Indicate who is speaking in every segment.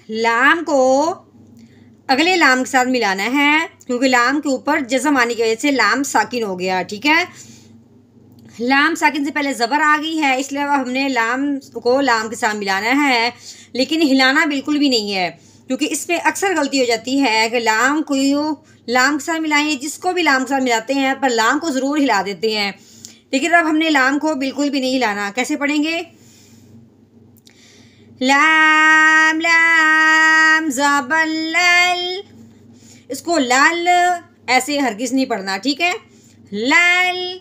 Speaker 1: लाम को अगले लाम के साथ मिलाना है, क्योंकि लाम के ऊपर जज़म आने की वजह से लाम साकिन हो गया। ठीक है, लाम साकिन से पहले ज़बर आ गई है, इसलिए अब हमने लाम को लाम के साथ मिलाना है, लेकिन हिलाना बिल्कुल भी नहीं है, क्योंकि इसमें अक्सर गलती हो जाती है कि लाम को लाम के साथ मिलाएं, जिसको भी लाम के साथ मिलाते हैं पर लाम को ज़रूर हिला देते हैं, लेकिन अब हमने लाम को बिल्कुल भी नहीं हिलाना। कैसे पढ़ेंगे? लाम लाम ज़बर लल, इसको लाल ऐसे हरगिज़ नहीं पढ़ना। ठीक है, लल,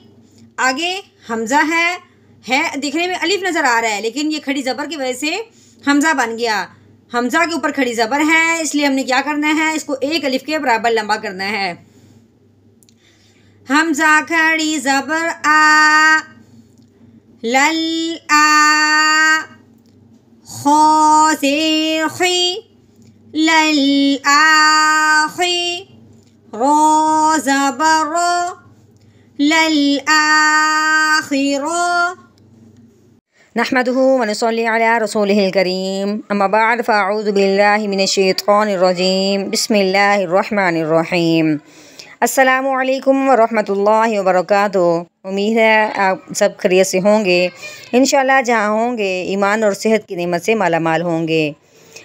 Speaker 1: आगे हमज़ा है दिखने में अलिफ नज़र आ रहा है, लेकिन ये खड़ी ज़बर की वजह से हमज़ा बन गया। हमज़ा के ऊपर खड़ी ज़बर है, इसलिए हमने क्या करना है, इसको एक अलिफ के बराबर लंबा करना है। हमज़ा खड़ी ज़बर आ, लल आ, खो ज़ेर खी, लल आखी, रो ज़बर रो, लल आखिरो। नहमदुहु व नुसल्ली अला रसूलिहिल करीम, अम्मा बअद फ़अऊज़ु बिल्लाहि मिनश्शैतानिर रजीम, बिस्मिल्लाहिर रहमानिर रहीम। अस्सलामु अलैकुम व रहमतुल्लाहि व बरकातुहू। उम्मीद है आप सब खैरियत से होंगे। इंशाअल्लाह जहाँ होंगे ईमान और सेहत की नेमत से माला माल होंगे।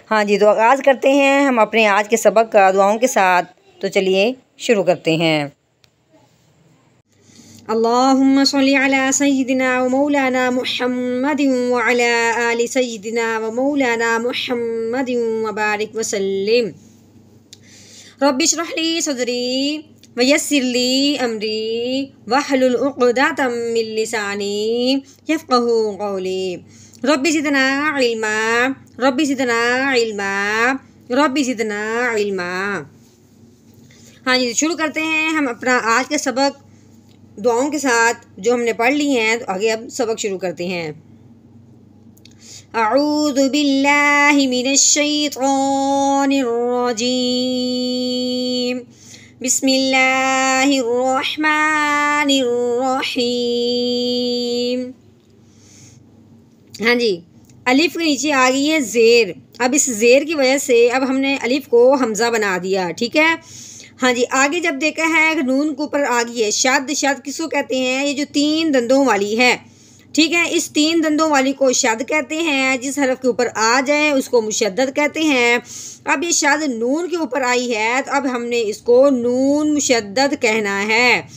Speaker 1: हाँ जी, तो आगाज़ करते हैं हम अपने आज के सबक का दुआओं के साथ। तो चलिए शुरू करते हैं। अल्लाहुम्मा सल्ली अला सय्यिदिना व मौलाना मुहम्मदिन व अला आलि सय्यिदिना व मौलाना मुहम्मदिन व बारिक व सल्लिम। रब्बि इश्रह ली सदरी व यस्सिर ली अमरी वहलुल उक़दतम मिन लिसानी यफ़क़हू क़ौली। Rabbi ज़िदना इल्मा, rabbi ज़िदना इल्मा, rabbi ज़िदना इल्मा। हाँ जी, शुरू करते हैं हम अपना आज का सबक दुआओं के साथ जो हमने पढ़ ली हैं। तो आगे अब सबक शुरू करते हैं। अऊज़ु बिल्लाहि मिनश्शैतानिर रजीम, बिस्मिल्लाहिर रहमानिर रहीम। हाँ जी, अलिफ के नीचे आ गई है ज़ेर। अब इस ज़ेर की वजह से अब हमने अलिफ को हमज़ा बना दिया। ठीक है, हाँ जी, आगे जब देखा है नून के ऊपर आ गई है शद। शद किसको कहते हैं? ये जो तीन दंदों वाली है। ठीक है, इस तीन दंदों वाली को शद कहते हैं। जिस हरफ के ऊपर आ जाए उसको मुशद्दद कहते हैं। अब ये शद नून के ऊपर आई है, तो अब हमने इसको नून मुशद्दद कहना है।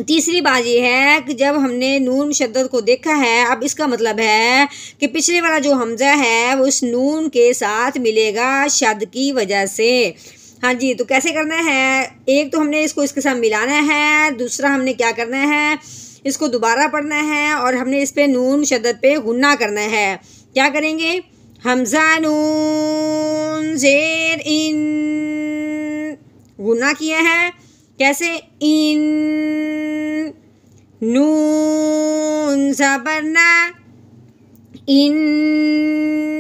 Speaker 1: तीसरी बात ये है कि जब हमने नून मुशद्दद को देखा है, अब इसका मतलब है कि पिछले वाला जो हमज़ा है वो इस नून के साथ मिलेगा शद की वजह से। हाँ जी, तो कैसे करना है? एक तो हमने इसको इसके साथ मिलाना है, दूसरा हमने क्या करना है, इसको दोबारा पढ़ना है और हमने इस पे नून मुशद्दद पे गुन्ना करना है। क्या करेंगे? हमज़ा नून ज़ेर इन, गुन्ना किया है। कैसे? इन, नून ज़बर ना, इन्ना।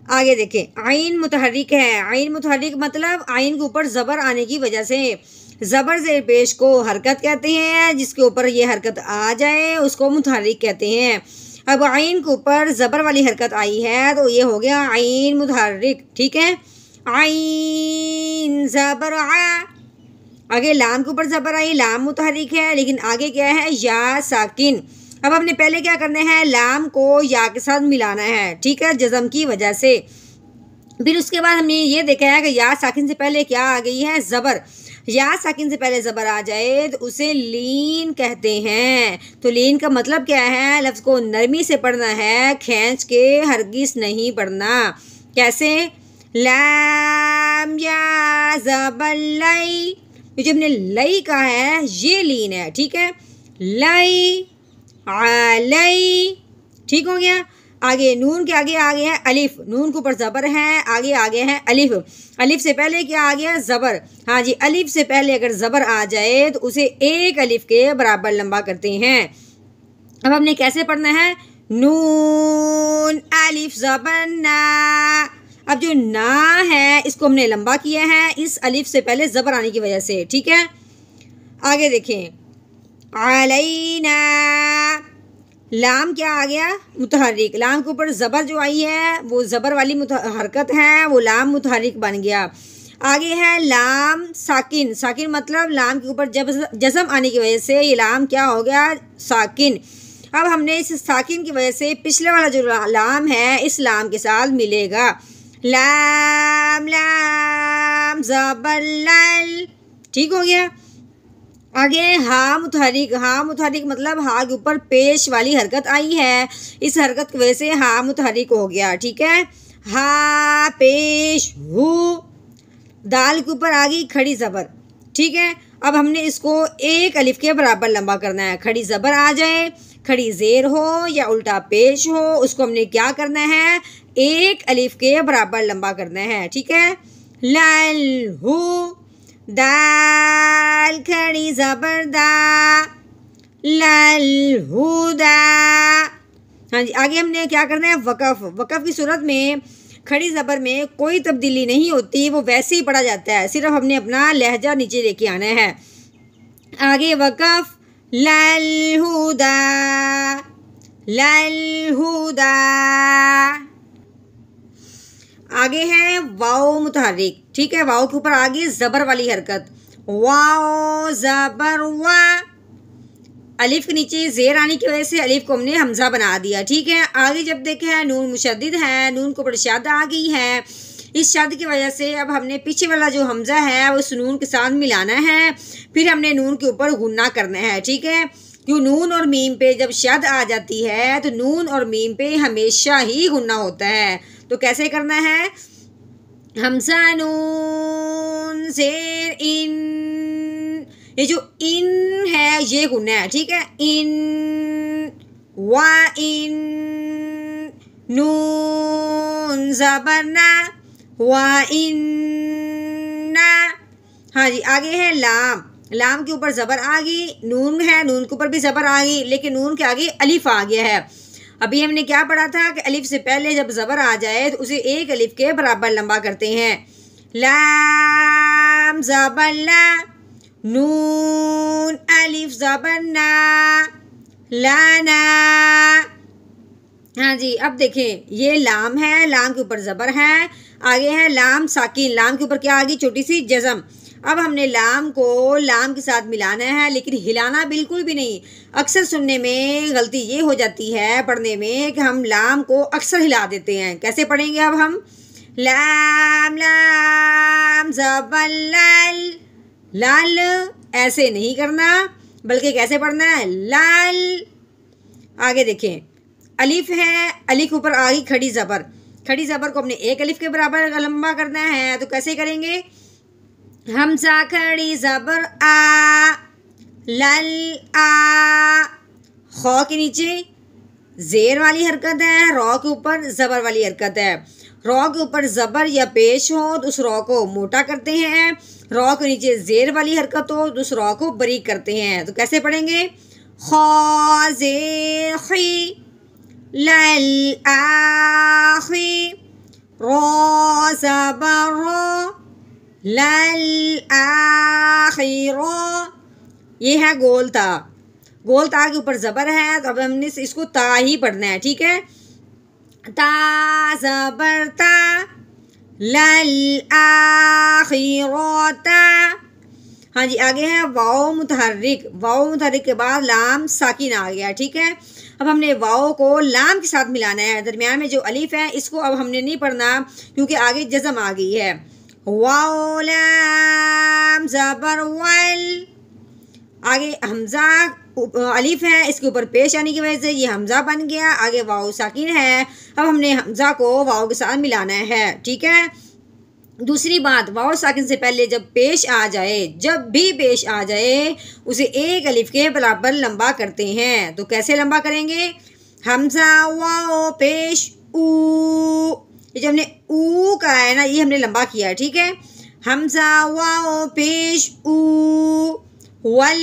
Speaker 1: आगे देखें, आइन मुतहर्रिक है। आइन मुतहर्रिक मतलब आइन के ऊपर ज़बर आने की वजह से। ज़बर ज़ेर पेश को हरकत कहते हैं, जिसके ऊपर ये हरकत आ जाए उसको मुतहर्रिक कहते हैं। अब आइन के ऊपर ज़बर वाली हरकत आई है तो ये हो गया आइन मुतहर्रिक। ठीक है, आइन ज़बर आ। आगे लाम के ऊपर ज़बर आई, लाम मुतहर्रिक है, लेकिन आगे क्या है? या साकिन। अब हमने पहले क्या करना है? लाम को या के साथ मिलाना है। ठीक है, जज़म की वजह से। फिर उसके बाद हमने ये देखा है कि या साकिन से पहले क्या आ गई है? ज़बर। या साकिन से पहले ज़बर आ जाए तो उसे लीन कहते हैं। तो लीन का मतलब क्या है? लफ्ज़ को नरमी से पढ़ना है, खींच के हरगिज़ नहीं पढ़ना। कैसे? लाम या ज़बर लई, जो हमने लई का है ये लीन है। ठीक है, लई अलई। ठीक हो गया। आगे नून के आगे आ गया है अलिफ। नून के ऊपर ज़बर है, आगे है अलिफ। अलिफ से पहले क्या आ गया? ज़बर। हाँ जी, अलिफ से पहले अगर ज़बर आ जाए तो उसे एक अलिफ के बराबर लंबा करते हैं। अब हमने कैसे पढ़ना है? नून अलिफ ज़बर ना। अब जो ना है इसको हमने लंबा किया है इस अलिफ से पहले ज़बर आने की वजह से। ठीक है, आगे देखें, अलैना लाम क्या आ गया? मुतहर्रिक। लाम के ऊपर ज़बर जो आई है वो ज़बर वाली हरकत है, वो लाम मुतहर्रिक बन गया। आगे है लाम साकिन। साकिन मतलब लाम के ऊपर जब जज़म आने की वजह से ये लाम क्या हो गया? साकिन। अब हमने इस साकिन की वजह से पिछले वाला जो लाम है इस लाम के साथ मिलेगा। लाम लाम ज़बर लल, ठीक हो गया। आगे हा मुतहरिक। हा मुतहरिक मतलब हा के ऊपर पेश वाली हरकत आई है, इस हरकत की वजह से हा मुतहरिक हो गया, ठीक है। हा पेश हु। दाल के ऊपर आ गई खड़ी ज़बर, ठीक है। अब हमने इसको एक अलिफ के बराबर लंबा करना है। खड़ी ज़बर आ जाए, खड़ी ज़ेर हो या उल्टा पेश हो, उसको हमने क्या करना है? एक अलिफ के बराबर लंबा करना है, ठीक है। लल हु। दाल खड़ी ज़बर दा, लल हुदा। हाँ जी, आगे हमने क्या करना है? वक़फ़। वक़फ़ की सूरत में खड़ी ज़बर में कोई तब्दीली नहीं होती, वो वैसे ही पढ़ा जाता है, सिर्फ हमने अपना लहजा नीचे लेके आना है। आगे वक़फ़ लल हुदा, लल हुदा। आगे है वाओ मुतहर्रिक, ठीक है। वाओ के ऊपर आगे ज़बर वाली हरकत, वाओ ज़बर वा। अलिफ के नीचे ज़ेर आने की वजह से अलिफ को हमने हमज़ा बना दिया, ठीक है। आगे जब देखे हैं नून मुशद्दिद है, नून के ऊपर शद आ गई है, इस शद की वजह से अब हमने पीछे वाला जो हमज़ा है वो उस नून के साथ मिलाना है, फिर हमने नून के ऊपर गुन्ना करना है, ठीक है। क्यों? नून और मीम पे जब शद आ जाती है तो नून और मीम पे हमेशा ही गुन्ना होता है। तो कैसे करना है? हमज़ा नून ज़ेर इन, ये जो इन है ये गुन्ना है, ठीक है। इन वा इन, नून ज़बर ना, वा इन ना। हाँ जी, आगे है लाम। लाम के ऊपर ज़बर आ गई, नून है, नून के ऊपर भी ज़बर आ गई, लेकिन नून के आगे अलिफ आ गया है। अभी हमने क्या पढ़ा था कि अलिफ से पहले जब ज़बर आ जाए तो उसे एक अलिफ के बराबर लंबा करते हैं। लाम ज़बर ला, नून अलिफ ज़बर ना, लाना। हाँ जी, अब देखें ये लाम है, लाम के ऊपर ज़बर है, आगे है लाम साकिन। लाम के ऊपर क्या आ गई? छोटी सी जज़म। अब हमने लाम को लाम के साथ मिलाना है, लेकिन हिलाना बिल्कुल भी नहीं। अक्सर सुनने में गलती ये हो जाती है पढ़ने में कि हम लाम को अक्सर हिला देते हैं। कैसे पढ़ेंगे अब हम? लाम लाम ज़बर लल, लाल ऐसे नहीं करना, बल्कि कैसे पढ़ना है? लाल। आगे देखें अलिफ है, अलिफ के ऊपर आ गई खड़ी ज़बर। खड़ी ज़बर को हमने एक अलिफ के बराबर लंबा करना है, तो कैसे करेंगे? हमज़ा खड़ी ज़बर आ, लल आ। खौ के नीचे ज़ेर वाली हरकत है, रॉ के ऊपर ज़बर वाली हरकत है। रॉ के ऊपर ज़बर या पेश हो तो उस रॉ को मोटा करते हैं, रॉ के नीचे ज़ेर वाली हरकत हो तो उस रॉ को बारीक करते हैं। तो कैसे पढ़ेंगे? खौ ज़ेर खी, लल आखी, रॉ ज़बर रो, लल आखिरो। ये है गोल ता। गोल ता के ऊपर ज़बर है, तो अब हमने इसको ता ही पढ़ना है, ठीक है। ता ज़बर ता, लल आखिरो ता। हाँ जी, आगे है वाओ मुतहर्रिक। वाओ मुतहर्रिक के बाद लाम साकिन आ गया, ठीक है। अब हमने वाओ को लाम के साथ मिलाना है। दरमियान में जो अलिफ है इसको अब हमने नहीं पढ़ना, क्योंकि आगे जज़म आ गई है। वाओ लाम ज़बर वल। आगे हमज़ा अलिफ है, इसके ऊपर पेश आने की वजह से ये हमज़ा बन गया। आगे वाओ साकिन है, अब हमने हमज़ा को वाओ के साथ मिलाना है, ठीक है। दूसरी बात, वाओ साकिन से पहले जब पेश आ जाए, जब भी पेश आ जाए उसे एक अलिफ के बराबर लंबा करते हैं। तो कैसे लंबा करेंगे? हमज़ा वाओ पेश ऊ, ये जो हमने ऊ का है ना, ये हमने लंबा किया है, ठीक है। हमज़ा वाओ पेश ऊ, वल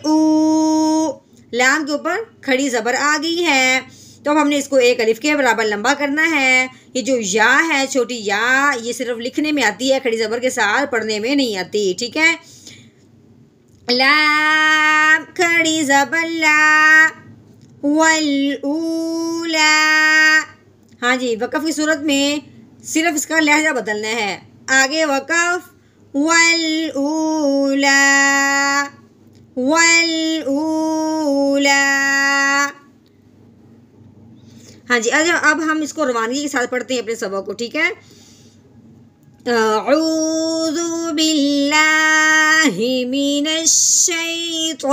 Speaker 1: ऊ। लाम के ऊपर खड़ी ज़बर आ गई है, तो अब हमने इसको एक अलिफ के बराबर लंबा करना है। ये जो या है, छोटी या, ये सिर्फ लिखने में आती है, खड़ी ज़बर के साथ पढ़ने में नहीं आती, ठीक है। लाम खड़ी ज़बर ला, वल ऊला। हाँ जी, वक़फ़ की सूरत में सिर्फ इसका लहजा बदलना है। आगे वक़फ़ वल ऊला वल ऊला। हाँ जी, अब हम इसको रवानगी के साथ पढ़ते हैं अपने सबक को, ठीक है। अऊज़ु बिल्लाहि मिनश शैतानिर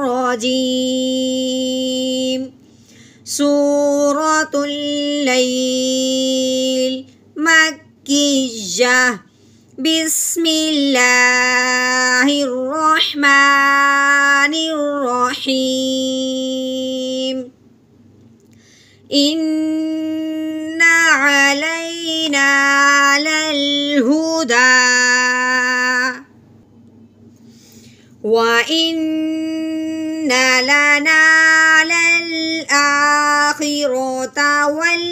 Speaker 1: रजीम। सूरतुल लैल मक्किय्या। बिस्मिल्लाहिर रहमानिर रहीम। इन्ना अलैना लल हुदा व इन्ना लना लल आखिरता वल